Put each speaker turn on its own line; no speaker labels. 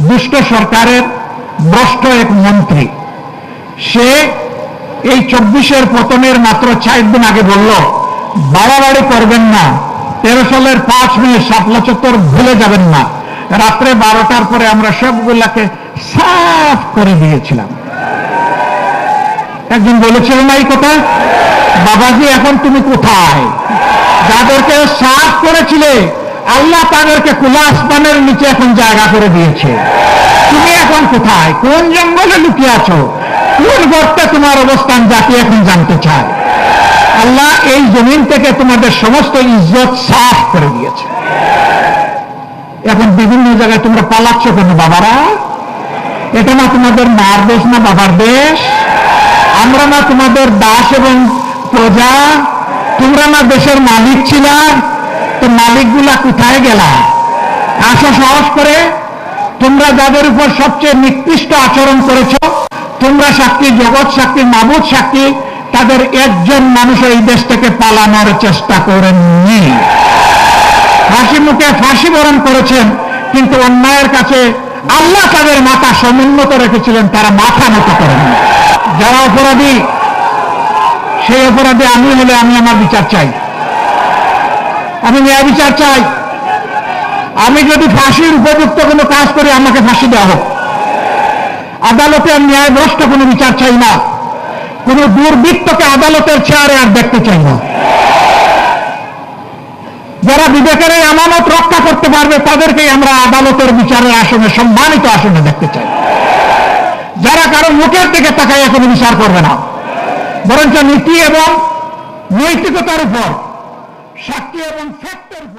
দুষ্ট সরকারের ভ্রষ্ট এক মন্ত্রী, সে এই 24-এর পতনের মাত্র 4 দিন আগে বলল, বাড়াবাড়ি করবেন না, 13 সালের 5 মে শাপলা চত্বর ভুলে যাবেন না। রাত্রে 12টার পরে আমরা সবগুলাকে সাফ করে দিয়েছিলাম। একজন বলেছিলেন না এই কথা, বাবাজি এখন তুমি কোথায়? যাদেরকে সাফ করেছিলে আল্লাহ তাদেরকে খোলা আসমানের নিচে এখন জায়গা করে দিয়েছে। তুমি এখন কোথায়? কোন জঙ্গলে লুকিয়ে আছো? কোন গর্তে তোমার অবস্থান জাতি এখন জানতে চায়। আল্লাহ এই জমিন থেকে তোমাদের সমস্ত ইজ্জত সাফ করে দিয়েছে। এখন বিভিন্ন জায়গায় তোমরা পালাচ্ছ কেন বাবারা? এটা না তোমাদের মার দেশ না বাবার দেশ? আমরা না তোমাদের দাস এবং প্রজা? তোমরা না দেশের মালিক ছিলা? তো মালিকগুলা কোথায় গেলা? আসো সাহস করে। তোমরা যাদের উপর সবচেয়ে নিকৃষ্ট আচরণ করেছ, তোমরা সাক্ষী, জগৎ সাক্ষী, মাবুদ সাক্ষী, তাদের একজন মানুষ এই দেশ থেকে পালানোর চেষ্টা করেননি। হাসি মুখে ফাঁসি বরণ করেছেন, কিন্তু অন্যায়ের কাছে আল্লাহ তাদের মাথা সমুন্নত রেখেছিলেন, তারা মাথা নত করেননি। যারা অপরাধী, সেই অপরাধী আমি হলে আমি আমার বিচার চাই, আমি ন্যায় বিচার চাই। আমি যদি ফাঁসির উপযুক্ত কোনো কাজ করি আমাকে ফাঁসি দেওয়া হোক। আদালতে ন্যায় ভ্রষ্ট কোনো বিচার চাই না। কোনো দুর্বৃত্তকে আদালতের চেয়ারে আর দেখতে চাই না। যারা বিবেকের এই আমানত রক্ষা করতে পারবে তাদেরকেই আমরা আদালতের বিচারের আসনে, সম্মানিত আসনে দেখতে চাই। যারা কারো মুখের দিকে তাকাইয়া কোনো বিচার করবে না, বরঞ্চ নীতি এবং নৈতিকতার উপর, সাক্ষী এবং ফ্যাক্টের উপর